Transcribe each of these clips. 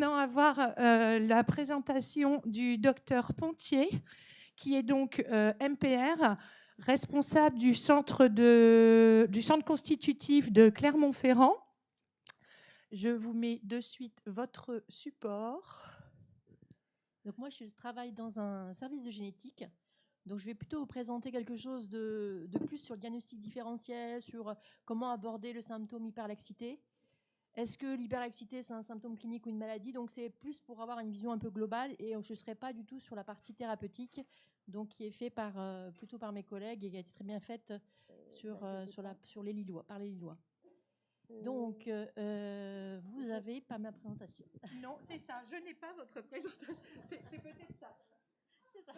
maintenant avoir la présentation du docteur Pontier, qui est donc MPR, responsable du centre constitutif de Clermont-Ferrand. Je vous mets de suite votre support. Donc moi, je travaille dans un service de génétique. Donc je vais plutôt vous présenter quelque chose de plus sur le diagnostic différentiel, sur comment aborder le symptôme hyperlaxité. Est-ce que l'hyperlaxité, c'est un symptôme clinique ou une maladie? Donc c'est plus pour avoir une vision un peu globale, et je ne serai pas du tout sur la partie thérapeutique, donc qui est fait plutôt par mes collègues et qui a été très bien faite sur les Lillois, par les Lillois. Donc, vous avez pas ma présentation. Non, c'est ça. Je n'ai pas votre présentation. C'est peut-être ça. C'est ça.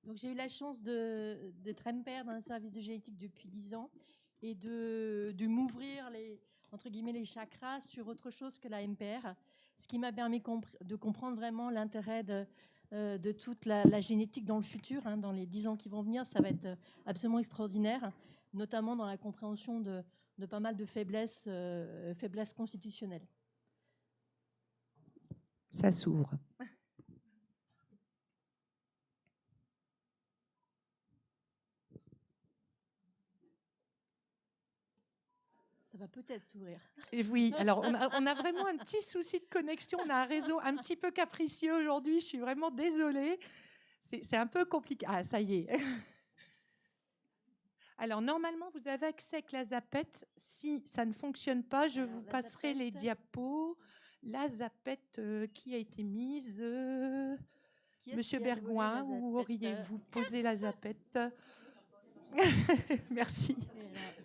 Donc, j'ai eu la chance d'être MPR dans un service de génétique depuis 10 ans et de m'ouvrir entre guillemets les chakras sur autre chose que la MPR, ce qui m'a permis de comprendre vraiment l'intérêt de toute la génétique dans le futur, dans les 10 ans qui vont venir. Ça va être absolument extraordinaire, notamment dans la compréhension de pas mal de faiblesses constitutionnelles. Ça s'ouvre. Ça va peut-être s'ouvrir. Oui, alors on a vraiment un petit souci de connexion. On a un réseau un petit peu capricieux aujourd'hui. Je suis vraiment désolée. C'est un peu compliqué. Ah, ça y est. Alors, normalement, vous avez accès avec la zapette. Si ça ne fonctionne pas, je vous passerai les diapos. La zapette qui a été mise. Monsieur Bergouin, où auriez-vous posé la zapette? Merci.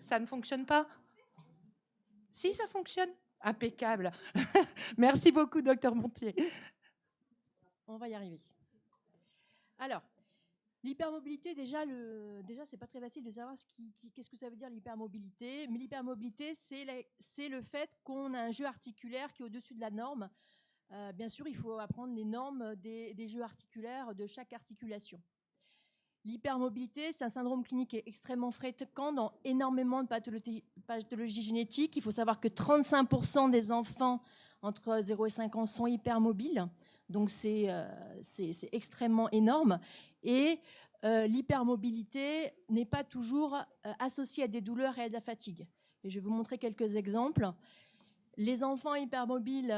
Ça ne fonctionne pas? Si, ça fonctionne. Impeccable. Merci beaucoup, docteur Montier. On va y arriver. Alors, l'hypermobilité, déjà, c'est pas très facile de savoir qu'est-ce que ça veut dire l'hypermobilité. Mais l'hypermobilité, c'est le fait qu'on a un jeu articulaire qui est au-dessus de la norme. Bien sûr, il faut apprendre les normes des jeux articulaires de chaque articulation. L'hypermobilité, c'est un syndrome clinique extrêmement fréquent dans énormément de pathologies génétiques. Il faut savoir que 35% des enfants entre 0 et 5 ans sont hypermobiles. Donc, c'est extrêmement énorme. Et l'hypermobilité n'est pas toujours associée à des douleurs et à de la fatigue. Et je vais vous montrer quelques exemples. Les enfants hypermobiles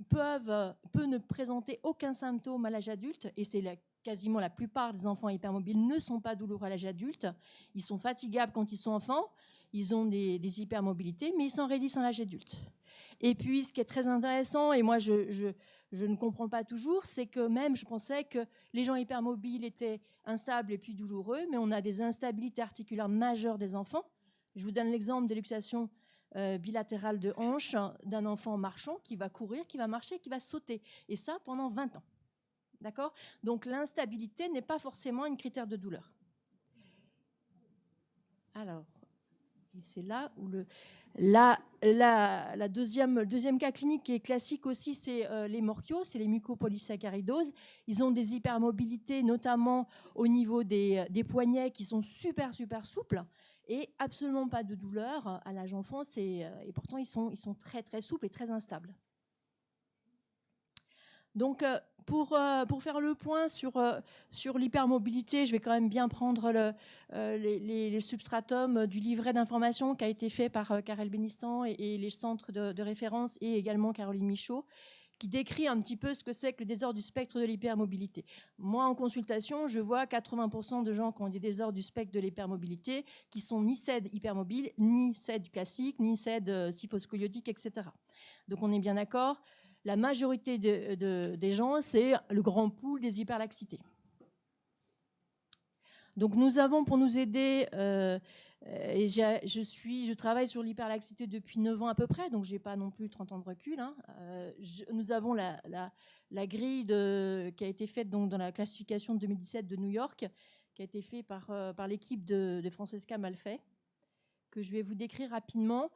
peuvent ne présenter aucun symptôme à l'âge adulte, et c'est quasiment la plupart des enfants hypermobiles ne sont pas douloureux à l'âge adulte. Ils sont fatigables quand ils sont enfants, ils ont des hypermobilités, mais ils s'en raidissent à l'âge adulte. Et puis, ce qui est très intéressant, et moi je ne comprends pas toujours, c'est que même je pensais que les gens hypermobiles étaient instables et puis douloureux, mais on a des instabilités articulaires majeures des enfants. Je vous donne l'exemple de luxation bilatérale de hanche d'un enfant marchant qui va courir, qui va marcher, qui va sauter. Et ça pendant 20 ans. D'accord? Donc l'instabilité n'est pas forcément un critère de douleur. Alors, c'est là où le deuxième cas clinique qui est classique aussi, c'est les morchios, c'est les mucopolysaccharidoses. Ils ont des hypermobilités, notamment au niveau des poignets qui sont super souples et absolument pas de douleur à l'âge enfance, et pourtant ils sont très très souples et très instables. Donc, pour faire le point sur l'hypermobilité, je vais quand même bien prendre les substratums du livret d'information qui a été fait par Karel Benistan et les centres de référence, et également Caroline Michaud, qui décrit un petit peu ce que c'est que le désordre du spectre de l'hypermobilité. Moi, en consultation, je vois 80% de gens qui ont des désordres du spectre de l'hypermobilité qui sont ni SED hypermobile, ni SED classique, ni SED scyphoscoliotique, etc. Donc, on est bien d'accord. La majorité des gens, c'est le grand pool des hyperlaxités. Donc nous avons, pour nous aider, je travaille sur l'hyperlaxité depuis 9 ans à peu près, donc je n'ai pas non plus 30 ans de recul. Nous avons la grille qui a été faite donc, dans la classification de 2017 de New York, qui a été faite par l'équipe de Francesca Malfait, que je vais vous décrire rapidement.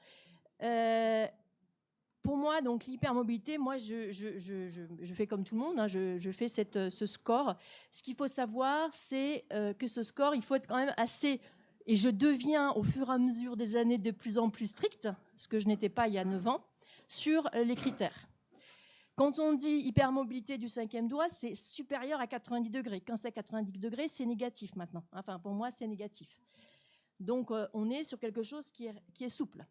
Pour moi, donc l'hypermobilité, moi, je fais comme tout le monde, hein, je fais ce score. Ce qu'il faut savoir, c'est que ce score, il faut être quand même assez... Et je deviens, au fur et à mesure des années, de plus en plus stricte, ce que je n'étais pas il y a 9 ans, sur les critères. Quand on dit hypermobilité du 5e doigt, c'est supérieur à 90 degrés. Quand c'est 90 degrés, c'est négatif maintenant. Enfin, pour moi, c'est négatif. Donc, on est sur quelque chose qui est souple.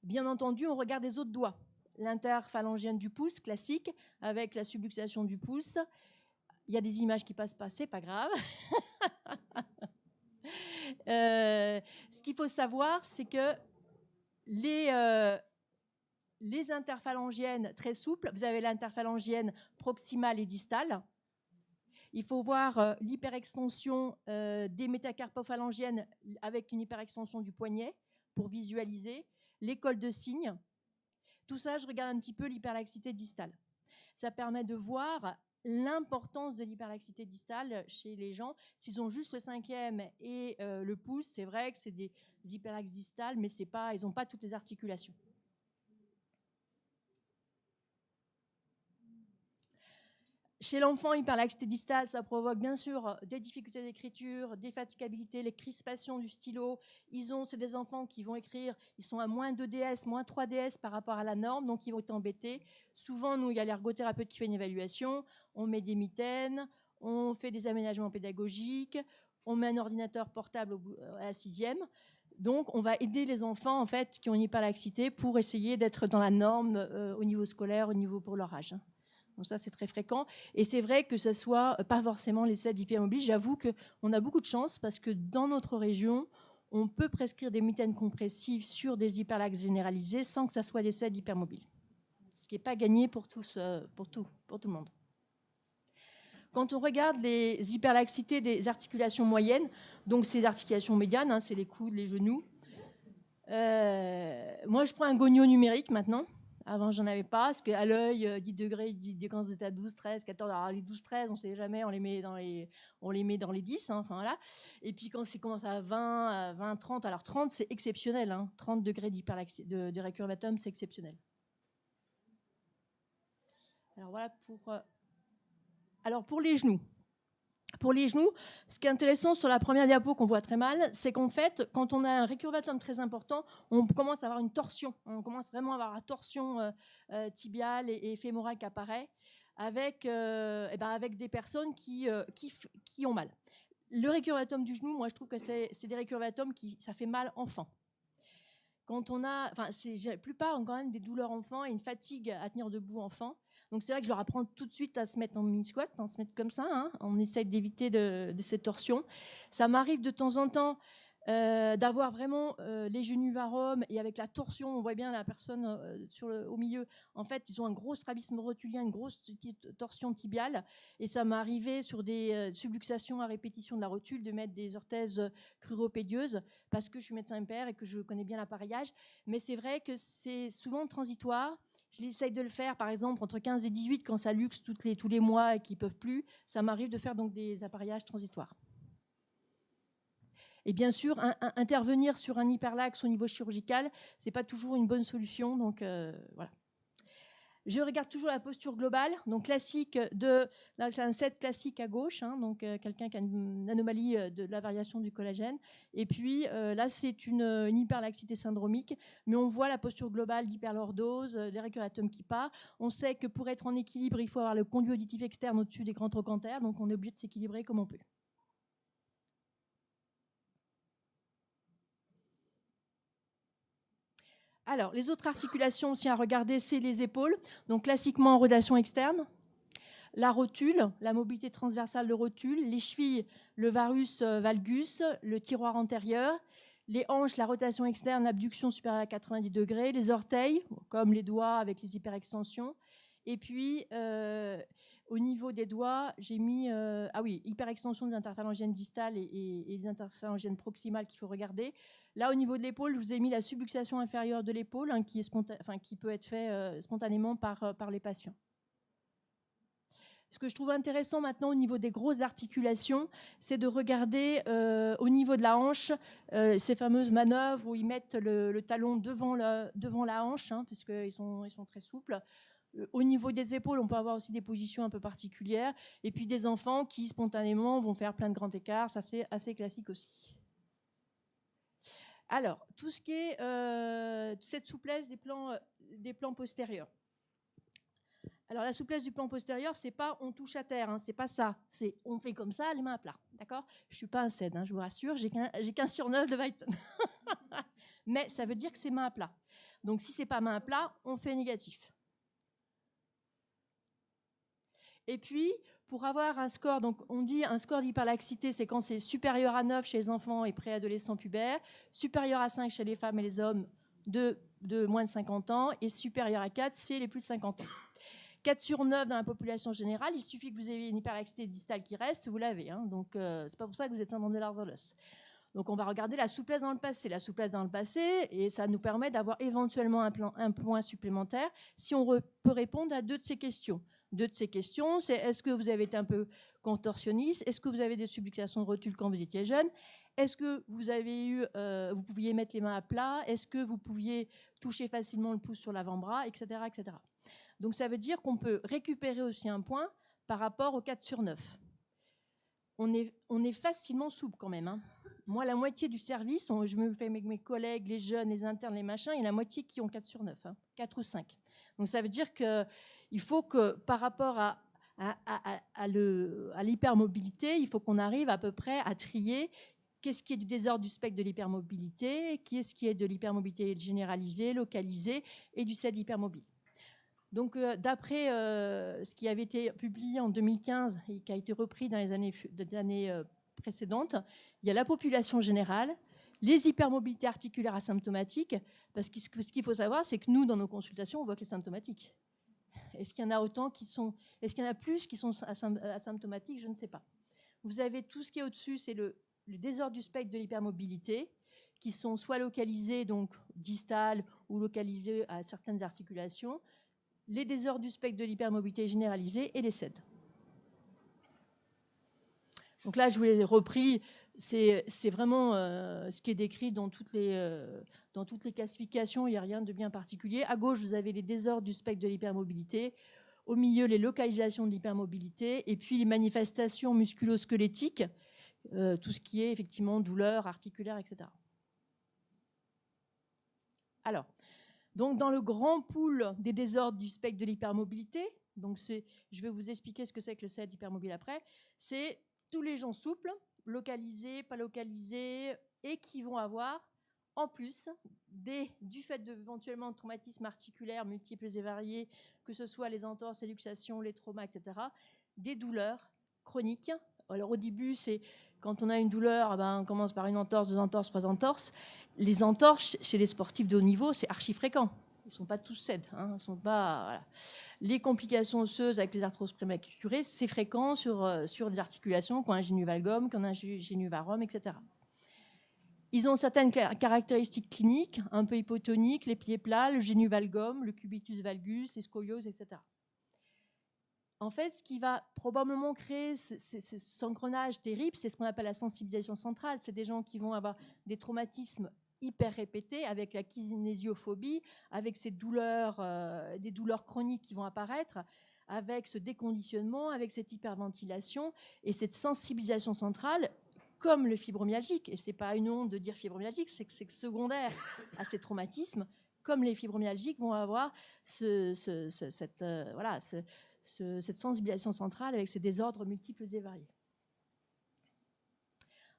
Bien entendu, on regarde les autres doigts. L'interphalangienne du pouce, classique, avec la subluxation du pouce. Il y a des images qui passent pas, c'est pas grave. Ce qu'il faut savoir, c'est que les interphalangiennes très souples, vous avez l'interphalangienne proximale et distale. Il faut voir l'hyperextension des métacarpophalangiennes avec une hyperextension du poignet pour visualiser l'école de signes. Tout ça, je regarde un petit peu l'hyperlaxité distale. Ça permet de voir l'importance de l'hyperlaxité distale chez les gens. S'ils ont juste le 5e et le pouce, c'est vrai que c'est des hyperlaxes distales, mais ils n'ont pas toutes les articulations. Chez l'enfant, hyperlaxité distale, ça provoque bien sûr des difficultés d'écriture, des fatigabilités, les crispations du stylo. C'est des enfants qui vont écrire, ils sont à moins 2 DS, moins 3 DS par rapport à la norme, donc ils vont être embêtés. Souvent, nous, il y a l'ergothérapeute qui fait une évaluation, on met des mitaines, on fait des aménagements pédagogiques, on met un ordinateur portable à la 6e. Donc, on va aider les enfants en fait, qui ont une hyperlaxité pour essayer d'être dans la norme au niveau scolaire, au niveau pour leur âge. Donc ça, c'est très fréquent. Et c'est vrai que ce soit pas forcément les SED hypermobiles. J'avoue qu'on a beaucoup de chance parce que dans notre région, on peut prescrire des mitaines compressives sur des hyperlaxes généralisés sans que ça soit des SED hypermobiles. Ce qui n'est pas gagné pour tout le monde. Quand on regarde les hyperlaxités des articulations moyennes, donc ces articulations médianes, hein, c'est les coudes, les genoux. Moi, je prends un gonio numérique maintenant. Avant, j'en avais pas, parce qu'à l'œil, 10 degrés, quand vous êtes à 12, 13, 14, alors les 12, 13, on ne sait jamais, on les met dans les 10, hein, enfin voilà. Et puis quand c'est commence à 20, 30, alors 30, c'est exceptionnel, hein, 30 degrés de récurvatum, c'est exceptionnel. Alors voilà pour les genoux. Pour les genoux, ce qui est intéressant sur la première diapo qu'on voit très mal, c'est qu'en fait, quand on a un récurvatum très important, on commence à avoir une torsion. On commence vraiment à avoir la torsion tibiale et fémorale qui apparaît avec des personnes qui ont mal. Le récurvatum du genou, moi, je trouve que c'est des récurvatums ça fait mal enfant. Quand on a, la plupart ont quand même des douleurs enfants et une fatigue à tenir debout enfant. Donc c'est vrai que je leur apprends tout de suite à se mettre en mini-squat, à se mettre comme ça. Hein. On essaye d'éviter de ces torsions. Ça m'arrive de temps en temps d'avoir vraiment les genoux varum et avec la torsion, on voit bien la personne au milieu. En fait, ils ont un gros strabisme rotulien, une grosse torsion tibiale. Et ça m'est arrivé sur des subluxations à répétition de la rotule de mettre des orthèses cruropédieuses parce que je suis médecin MPR et que je connais bien l'appareillage. Mais c'est vrai que c'est souvent transitoire. J'essaye de le faire, par exemple, entre 15 et 18, quand ça luxe tous les mois et qu'ils ne peuvent plus. Ça m'arrive de faire donc des apparillages transitoires. Et bien sûr, intervenir sur un hyperlaxe au niveau chirurgical, ce n'est pas toujours une bonne solution. Donc, voilà. Je regarde toujours la posture globale, donc classique là c'est un set classique à gauche, hein, donc quelqu'un qui a une anomalie de la variation du collagène. Et puis là c'est une hyperlaxité syndromique, mais on voit la posture globale d'hyperlordose, les récurvatums qui part. On sait que pour être en équilibre, il faut avoir le conduit auditif externe au-dessus des grands trochantères, donc on est obligé de s'équilibrer comme on peut. Alors, les autres articulations aussi à regarder, c'est les épaules. Donc, classiquement, en rotation externe. La rotule, la mobilité transversale de rotule. Les chevilles, le varus valgus, le tiroir antérieur. Les hanches, la rotation externe, l'abduction supérieure à 90 degrés. Les orteils, comme les doigts avec les hyperextensions. Et puis, au niveau des doigts, j'ai mis hyperextension des interphalangiennes distales et des interphalangiennes proximales qu'il faut regarder. Là, au niveau de l'épaule, je vous ai mis la subluxation inférieure de l'épaule, hein, qui peut être fait spontanément par les patients. Ce que je trouve intéressant maintenant au niveau des grosses articulations, c'est de regarder au niveau de la hanche ces fameuses manœuvres où ils mettent le talon devant la hanche, hein, puisqu'ils sont très souples. Au niveau des épaules, on peut avoir aussi des positions un peu particulières. Et puis des enfants qui, spontanément, vont faire plein de grands écarts. Ça, c'est assez classique aussi. Alors, tout ce qui est cette souplesse des plans postérieurs. Alors, la souplesse du plan postérieur, c'est pas on touche à terre, hein, c'est pas ça. C'est on fait comme ça, les mains à plat. D'accord ? Je suis pas un CED, hein, je vous rassure, j'ai qu'un sur 9 de Weiten. Mais ça veut dire que c'est main à plat. Donc, si c'est pas main à plat, on fait négatif. Et puis, pour avoir un score, donc on dit un score d'hyperlaxité, c'est quand c'est supérieur à 9 chez les enfants et préadolescents pubères, supérieur à 5 chez les femmes et les hommes de moins de 50 ans, et supérieur à 4 chez les plus de 50 ans. 4 sur 9 dans la population générale, il suffit que vous ayez une hyperlaxité distale qui reste, vous l'avez. Hein, donc, c'est pas pour ça que vous êtes syndrome de Lars-Ulrich. Donc, on va regarder la souplesse dans le passé. La souplesse dans le passé, et ça nous permet d'avoir éventuellement un point supplémentaire si on peut répondre à 2 de ces questions. 2 de ces questions, c'est est-ce que vous avez été un peu contorsionniste? Est-ce que vous avez des subluxations de rotule quand vous étiez jeune? Est-ce que vous avez vous pouviez mettre les mains à plat? Est-ce que vous pouviez toucher facilement le pouce sur l'avant-bras, etc., etc. Donc, ça veut dire qu'on peut récupérer aussi un point par rapport au 4 sur 9. On est facilement souple quand même. Hein. Moi, la moitié du service, je me fais avec mes collègues, les jeunes, les internes, les machins, il y a la moitié qui ont 4 sur 9, hein, 4 ou 5. Donc, ça veut dire qu'il faut que par rapport à l'hypermobilité, il faut qu'on arrive à peu près à trier qu'est-ce qui est du désordre du spectre de l'hypermobilité, qu'est-ce qui est de l'hypermobilité généralisée, localisée et du CED hypermobile. Donc, d'après ce qui avait été publié en 2015 et qui a été repris dans les années précédentes, il y a la population générale, les hypermobilités articulaires asymptomatiques, parce que ce qu'il faut savoir, c'est que nous, dans nos consultations, on voit que les symptomatiques. Est-ce qu'il y en a autant est-ce qu'il y en a plus qui sont asymptomatiques? Je ne sais pas. Vous avez tout ce qui est au-dessus, c'est le désordre du spectre de l'hypermobilité, qui sont soit localisés, donc distales, ou localisés à certaines articulations, les désordres du spectre de l'hypermobilité généralisée et les CED. Donc là, je vous l'ai repris, c'est vraiment ce qui est décrit dans toutes les classifications, il n'y a rien de bien particulier. À gauche, vous avez les désordres du spectre de l'hypermobilité, au milieu, les localisations de l'hypermobilité, et puis les manifestations musculo-squelettiques, tout ce qui est effectivement douleur articulaire, etc. Alors, donc, dans le grand pool des désordres du spectre de l'hypermobilité, donc je vais vous expliquer ce que c'est que le CED hypermobile après, c'est tous les gens souples, localisés, pas localisés, et qui vont avoir, en plus, du fait d'éventuellement de traumatismes articulaires multiples et variés, que ce soit les entorses, les luxations, les traumas, etc., des douleurs chroniques. Alors, au début, c'est quand on a une douleur, on commence par une entorse, 2 entorses, 3 entorses. Les entorses, chez les sportifs de haut niveau, c'est archi fréquent. Ils ne sont pas tous CED. Hein, voilà. Les complications osseuses avec les arthroses prématurées, c'est fréquent sur des articulations qui ont un génu-valgum, qui ont un génu-varum, etc. Ils ont certaines caractéristiques cliniques, un peu hypotoniques, les pieds plats, le génu-valgum, le cubitus valgus, les scolioses, etc. En fait, ce qui va probablement créer ce engrenage terrible, c'est ce qu'on appelle la sensibilisation centrale. C'est des gens qui vont avoir des traumatismes hyper répétés, avec la kinésiophobie, avec ces douleurs, des douleurs chroniques qui vont apparaître, avec ce déconditionnement, avec cette hyperventilation et cette sensibilisation centrale, comme le fibromyalgique. Et ce n'est pas une honte de dire fibromyalgique, c'est que c'est secondaire à ces traumatismes, comme les fibromyalgiques vont avoir cette sensibilisation centrale avec ces désordres multiples et variés.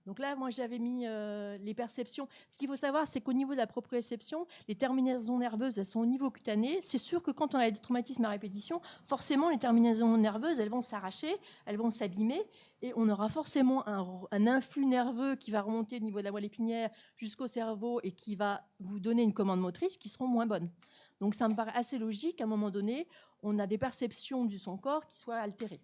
Donc là, moi, j'avais mis les perceptions. Ce qu'il faut savoir, c'est qu'au niveau de la proprioception, les terminaisons nerveuses, elles sont au niveau cutané. C'est sûr que quand on a des traumatismes à répétition, forcément, les terminaisons nerveuses, elles vont s'arracher, elles vont s'abîmer, et on aura forcément un influx nerveux qui va remonter au niveau de la moelle épinière jusqu'au cerveau et qui va vous donner une commande motrice qui seront moins bonnes. Donc, ça me paraît assez logique qu'à un moment donné, on a des perceptions du son corps qui soient altérées.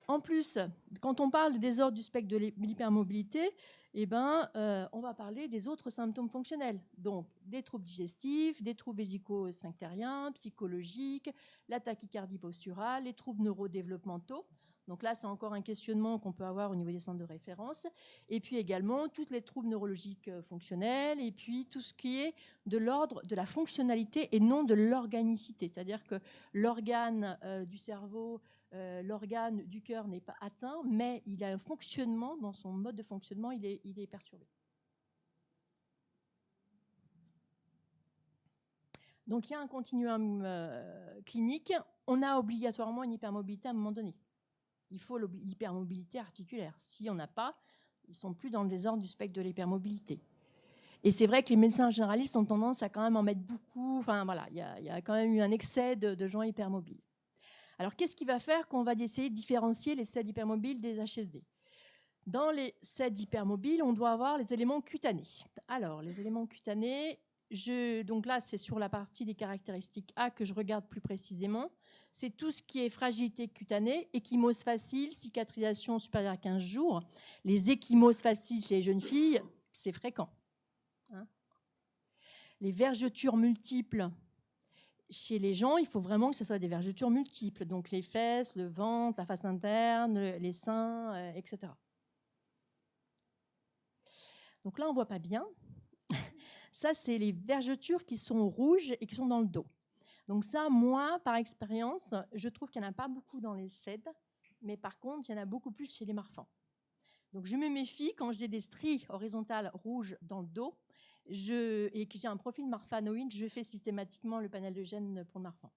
En plus, quand on parle de désordre du spectre de l'hypermobilité, eh ben, on va parler des autres symptômes fonctionnels. Donc, des troubles digestifs, des troubles vésico-sphinctériens, psychologiques, la tachycardie posturale, les troubles neurodéveloppementaux. Donc là, c'est encore un questionnement qu'on peut avoir au niveau des centres de référence. Et puis également, tous les troubles neurologiques fonctionnels, et puis tout ce qui est de l'ordre de la fonctionnalité et non de l'organicité. C'est-à-dire que l'organe du cerveau, l'organe du cœur n'est pas atteint, mais il a un fonctionnement, dans son mode de fonctionnement, il est perturbé. Donc il y a un continuum clinique. On a obligatoirement une hypermobilité à un moment donné. Il faut l'hypermobilité articulaire. Si on n'a pas, ils ne sont plus dans le désordre du spectre de l'hypermobilité. Et c'est vrai que les médecins généralistes ont tendance à quand même en mettre beaucoup. Enfin voilà, il y a quand même eu un excès de gens hypermobiles. Alors qu'est-ce qui va faire qu'on va essayer de différencier les SED hypermobiles des HSD? Dans les SED hypermobiles, on doit avoir les éléments cutanés. Alors les éléments cutanés, donc là c'est sur la partie des caractéristiques A que je regarde plus précisément. C'est tout ce qui est fragilité cutanée, ecchymose facile, cicatrisation supérieure à 15 jours. Les ecchymoses faciles chez les jeunes filles, c'est fréquent. Hein, les vergetures multiples chez les gens, il faut vraiment que ce soit des vergetures multiples. Donc les fesses, le ventre, la face interne, les seins, etc. Donc là, on ne voit pas bien. Ça, c'est les vergetures qui sont rouges et qui sont dans le dos. Donc ça, moi, par expérience, je trouve qu'il n'y en a pas beaucoup dans les SED, mais par contre, il y en a beaucoup plus chez les Marfans. Donc je me méfie quand j'ai des stries horizontales rouges dans le dos et que j'ai un profil marfanoïde, je fais systématiquement le panel de gènes pour le Marfan.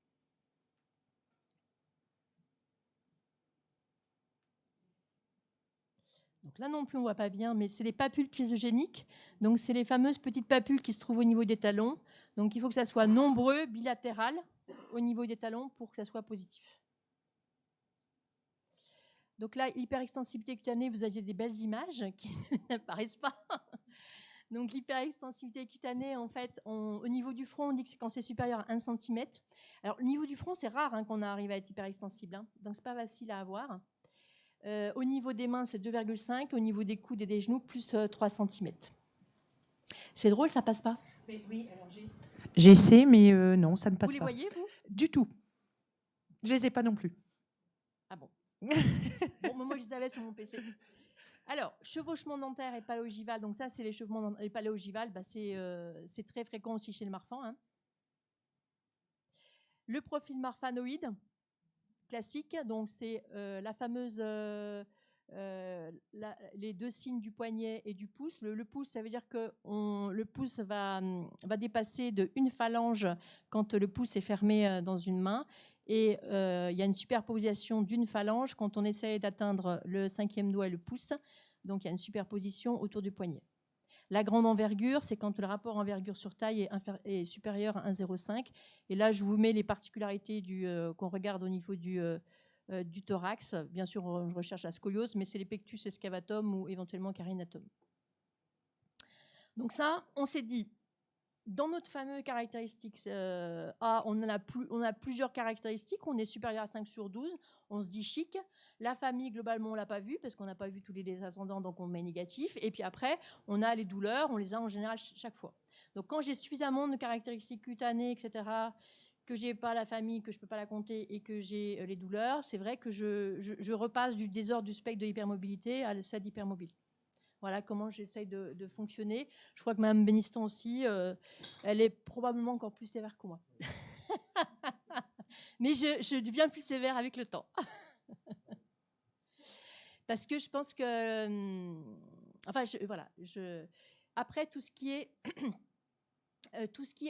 Donc là non plus, on ne voit pas bien, mais c'est les papules piésogéniques. Donc c'est les fameuses petites papules qui se trouvent au niveau des talons. Donc il faut que ça soit nombreux, bilatéral, au niveau des talons pour que ça soit positif. Donc là, hyperextensivité cutanée, vous aviez des belles images qui n'apparaissent pas. Donc l'hyperextensivité cutanée, en fait, au niveau du front, on dit que c'est quand c'est supérieur à 1 cm. Alors au niveau du front, c'est rare qu'on arrive à être hyperextensible, hein, donc c'est pas facile à avoir. Au niveau des mains, c'est 2,5. Au niveau des coudes et des genoux, plus 3 cm. C'est drôle, ça passe pas? Oui, alors j'essaie, mais non, ça ne passe pas. Vous les voyez, vous? Du tout. Je les ai pas non plus. Ah bon? Bon, moi, je les avais sur mon PC. Alors, chevauchement dentaire et paléogival. Donc ça, c'est les chevauchements et paléogival. Bah, c'est très fréquent aussi chez le Marfan. Hein. Le profil marfanoïde classique, donc c'est la fameuse les deux signes du poignet et du pouce. Le pouce, ça veut dire que le pouce va dépasser de une phalange quand le pouce est fermé dans une main. Et il y a une superposition d'une phalange quand on essaie d'atteindre le 5e doigt et le pouce. Donc il y a une superposition autour du poignet. La grande envergure, c'est quand le rapport envergure sur taille est supérieur à 1,05. Et là, je vous mets les particularités qu'on regarde au niveau du thorax. Bien sûr, on recherche la scoliose, mais c'est les pectus excavatum ou éventuellement carinatum. Donc ça, on s'est dit, dans notre fameux caractéristique A, on a plusieurs caractéristiques. On est supérieur à 5/12. On se dit chic. La famille, globalement, on ne l'a pas vue parce qu'on n'a pas vu tous les descendants, donc on met négatif. Et puis après, on a les douleurs. On les a en général chaque fois. Donc quand j'ai suffisamment de caractéristiques cutanées, etc., que je n'ai pas la famille, que je ne peux pas la compter et que j'ai les douleurs, c'est vrai que je repasse du désordre du spectre de l'hypermobilité à cette hypermobile. Voilà comment j'essaye de fonctionner. Je crois que Mme Beniston aussi, elle est probablement encore plus sévère que moi. Mais je deviens plus sévère avec le temps. Parce que je pense que... Enfin, voilà. Après, tout ce qui est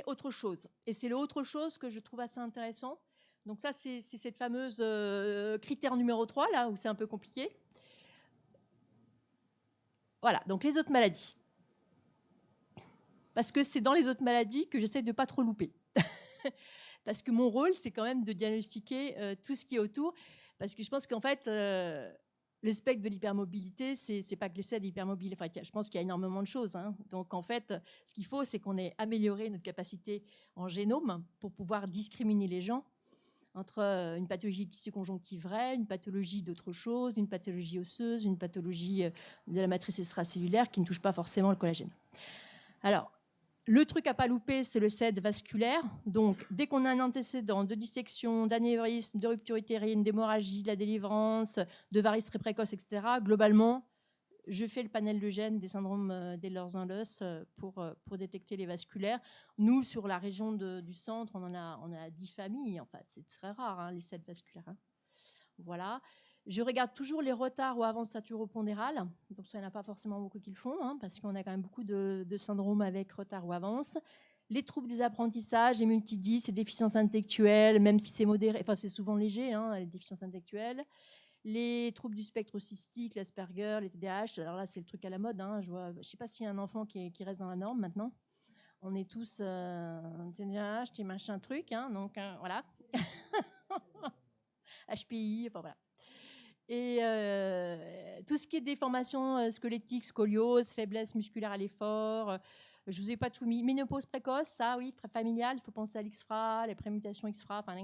autre chose. Et c'est l'autre chose que je trouve assez intéressant. Donc ça, c'est cette fameuse critère numéro 3, là, où c'est un peu compliqué. Voilà, donc les autres maladies. Parce que c'est dans les autres maladies que j'essaie de ne pas trop louper. Parce que mon rôle, c'est quand même de diagnostiquer tout ce qui est autour. Parce que je pense qu'en fait, le spectre de l'hypermobilité, c'est pas que les SED hypermobiles. Enfin, je pense qu'il y a énormément de choses. Hein. Donc en fait, ce qu'il faut, c'est qu'on ait amélioré notre capacité en génome pour pouvoir discriminer les gens. entre une pathologie de tissu conjonctif vrai, une pathologie d'autre chose, une pathologie osseuse, une pathologie de la matrice extracellulaire qui ne touche pas forcément le collagène. Alors, le truc à pas louper, c'est le CED vasculaire. Donc, dès qu'on a un antécédent de dissection, d'anévrisme, de rupture utérine, d'hémorragie, de la délivrance, de varices très précoces, etc., globalement, je fais le panel de gènes des syndromes d'Ehlers-Danlos pour détecter les vasculaires. Nous, sur la région du centre, on a 10 familles. En fait, c'est très rare, hein, les CED vasculaires. Hein. Voilà. Je regarde toujours les retards ou avances staturo-pondérales. Donc, ça, il n'y en a pas forcément beaucoup qui le font, hein, parce qu'on a quand même beaucoup de syndromes avec retard ou avance. Les troubles des apprentissages, les multidys, les déficiences intellectuelles, même si c'est modéré, enfin, c'est souvent léger, hein, les déficiences intellectuelles. Les troubles du spectre autistique, l'Asperger, les TDAH. Alors là, c'est le truc à la mode. Hein. Je ne sais pas s'il y a un enfant qui reste dans la norme maintenant. On est tous TDAH, t'es machin truc. Hein, donc, voilà. HPI, enfin voilà. Et tout ce qui est déformation squelettique, scoliose, faiblesse musculaire à l'effort, je ne vous ai pas tout mis. Ménopause précoce, ça oui, familial, il faut penser à l'XFRA, les prémutations XFRA. Enfin,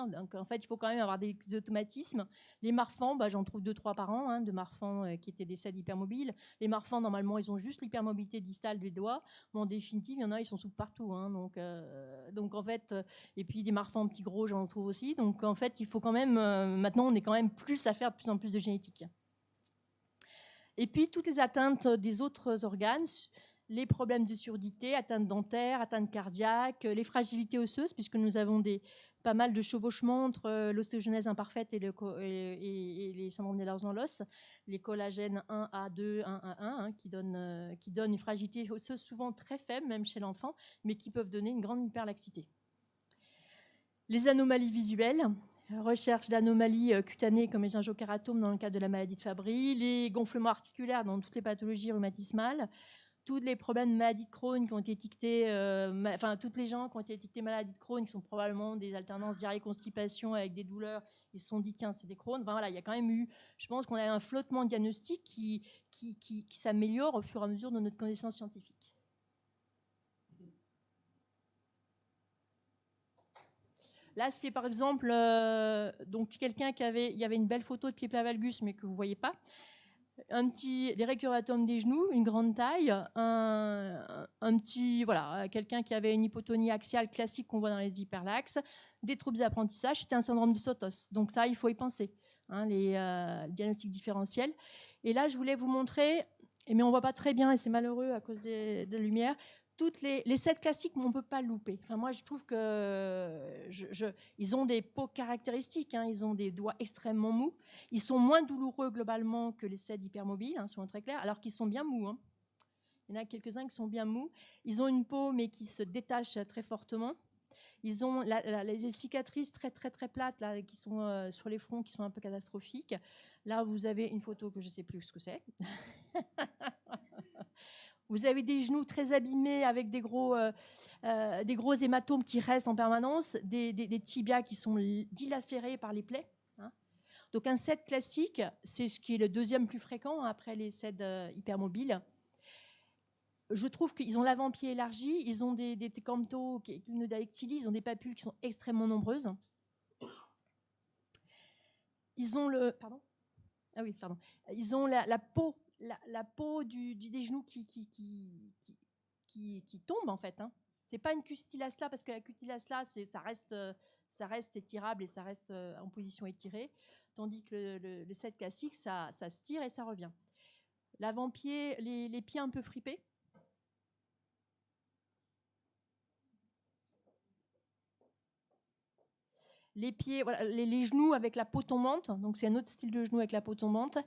donc en fait, il faut quand même avoir des automatismes. Les Marfans, bah, j'en trouve 2-3 par an, hein, de Marfans qui étaient des CED hypermobiles. Les Marfans, normalement, ils ont juste l'hypermobilité distale des doigts. Mais en définitive, il y en a, ils sont souples partout. Hein, donc en fait, et puis des Marfans petits gros, j'en trouve aussi. Donc en fait, il faut quand même, maintenant, on est quand même plus à faire de plus en plus de génétique. Et puis, toutes les atteintes des autres organes, les problèmes de surdité, atteintes dentaires, atteintes cardiaques, les fragilités osseuses, puisque nous avons pas mal de chevauchements entre l'ostéogenèse imparfaite et les syndromes d'Ehlers-Danlos, les collagènes 1A2, 1A1, hein, qui donnent une fragilité osseuse souvent très faible, même chez l'enfant, mais qui peuvent donner une grande hyperlaxité. Les anomalies visuelles, recherche d'anomalies cutanées comme les gingivokeratomes dans le cadre de la maladie de Fabry, les gonflements articulaires dans toutes les pathologies rhumatismales, tous les problèmes de maladie de Crohn qui ont été étiquetés, toutes les gens qui ont été étiquetés maladie de Crohn qui sont probablement des alternances diarrhée-constipation avec des douleurs, ils se sont dit tiens c'est des Crohn. Enfin, voilà, il y a quand même eu, je pense qu'on a un flottement diagnostique qui s'améliore au fur et à mesure de notre connaissance scientifique. Là, c'est par exemple donc quelqu'un il y avait une belle photo de Pipla valgus, mais que vous ne voyez pas. Les récuratomes des genoux, une grande taille, quelqu'un qui avait une hypotonie axiale classique qu'on voit dans les hyperlaxes, des troubles d'apprentissage, c'était un syndrome de Sotos. Donc ça, il faut y penser, hein, les diagnostics différentiels. Et là, je voulais vous montrer, mais on ne voit pas très bien et c'est malheureux à cause de la lumière, toutes les CED classiques, mais on ne peut pas le louper. Enfin, moi, je trouve qu'ils ont des peaux caractéristiques, hein, ils ont des doigts extrêmement mous. Ils sont moins douloureux globalement que les CED hypermobiles, hein, soyons très clairs, alors qu'ils sont bien mous. Hein. Il y en a quelques-uns qui sont bien mous. Ils ont une peau, mais qui se détache très fortement. Ils ont les cicatrices très, très, très plates là, qui sont sur les fronts, qui sont un peu catastrophiques. Là, vous avez une photo que je ne sais plus ce que c'est. Vous avez des genoux très abîmés avec des gros hématomes qui restent en permanence, des tibias qui sont dilacérés par les plaies. Hein. Donc un CED classique, c'est ce qui est le deuxième plus fréquent après les CED hypermobiles. Je trouve qu'ils ont l'avant-pied élargi, ils ont des clinodalectyli, ils ont des papules qui sont extrêmement nombreuses. Ils ont Ils ont la peau. La peau des genoux qui tombe en fait. Hein. C'est pas une cutilasla parce que la cutilasla ça reste étirable et ça reste en position étirée, tandis que le CED classique ça se tire et ça revient. L'avant-pied, les pieds un peu fripés. Les pieds, voilà, les genoux avec la peau tombante, donc c'est un autre style de genou avec la peau tombante.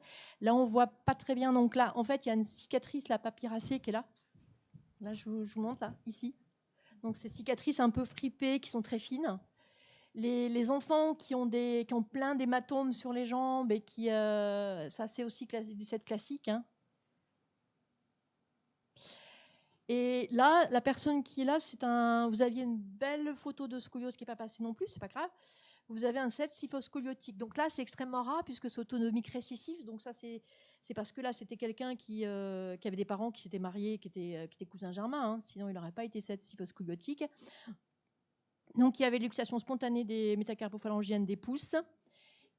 Là, on voit pas très bien. Donc là, en fait, il y a une cicatrice, la papyracée, qui est là. Là, je vous montre, là, ici. Donc ces cicatrices un peu fripées, qui sont très fines. Les enfants qui ont plein d'hématomes sur les jambes et qui, ça c'est aussi des CED classiques. Hein. Et là, la personne qui est là, vous aviez une belle photo de scoliose qui n'est pas passée non plus, c'est pas grave. Vous avez un CED scyphoscoliotique. Donc là, c'est extrêmement rare puisque c'est autonomique récessif. Donc ça, c'est parce que là, c'était quelqu'un qui avait des parents qui s'étaient mariés, qui étaient cousins germains. Hein. Sinon, il n'aurait pas été CED scyphoscoliotique. donc il y avait luxation spontanée des métacarpophalangiennes des pouces,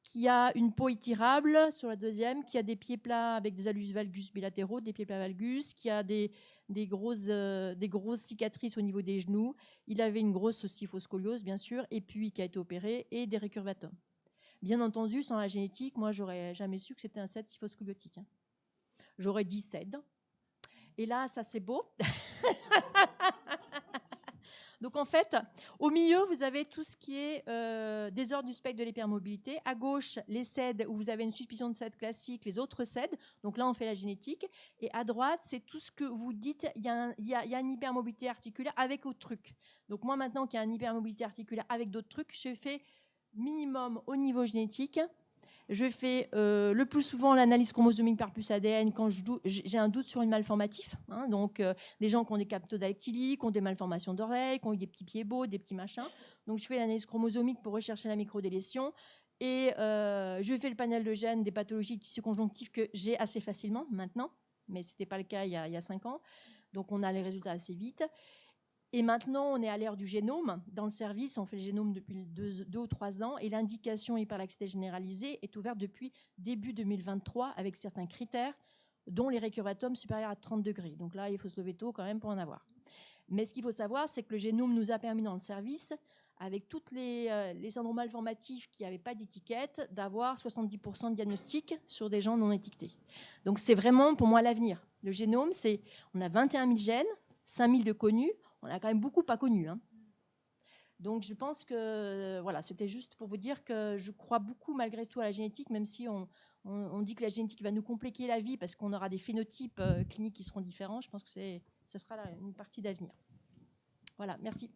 qui a une peau étirable sur la deuxième, qui a des pieds plats avec des allus valgus bilatéraux, des pieds plats valgus, qui a des grosses cicatrices au niveau des genoux. Il avait une grosse syphoscoliose, bien sûr, et puis qui a été opéré, et des récurvatums. Bien entendu, sans la génétique, moi, j'aurais jamais su que c'était un CED syphoscoliotique. J'aurais dit CED. Et là, ça, c'est beau. Donc, en fait, au milieu, vous avez tout ce qui est désordre du spectre de l'hypermobilité. À gauche, les CED, où vous avez une suspicion de CED classique, les autres CED. Donc là, on fait la génétique. Et à droite, c'est tout ce que vous dites, il y a une hypermobilité articulaire avec autre truc. Donc moi, maintenant qu'il y a une hypermobilité articulaire avec d'autres trucs, je fais minimum au niveau génétique. Je fais le plus souvent l'analyse chromosomique par puce ADN quand j'ai un doute sur une malformatif. Hein, donc, des gens qui ont des captodactylies, qui ont des malformations d'oreilles, qui ont eu des petits pieds beaux, des petits machins. Donc, je fais l'analyse chromosomique pour rechercher la microdélétion. Et je fais le panel de gènes des pathologies de tissu conjonctif que j'ai assez facilement maintenant. Mais ce n'était pas le cas il y a 5 ans. Donc, on a les résultats assez vite. Et maintenant, on est à l'ère du génome. Dans le service, on fait le génome depuis 2 ou 3 ans. Et l'indication hyperlaxité généralisée est ouverte depuis début 2023 avec certains critères, dont les récurvatums supérieurs à 30 degrés. Donc là, il faut se lever tôt quand même pour en avoir. Mais ce qu'il faut savoir, c'est que le génome nous a permis dans le service, avec tous les syndromes malformatifs qui n'avaient pas d'étiquette, d'avoir 70% de diagnostic sur des gens non étiquetés. Donc c'est vraiment pour moi l'avenir. Le génome, on a 21 000 gènes, 5 000 de connus. On a quand même beaucoup pas connu. Hein. Donc, je pense que voilà, c'était juste pour vous dire que je crois beaucoup malgré tout à la génétique, même si on dit que la génétique va nous compliquer la vie parce qu'on aura des phénotypes cliniques qui seront différents. Je pense que ça sera une partie d'avenir. Voilà, merci.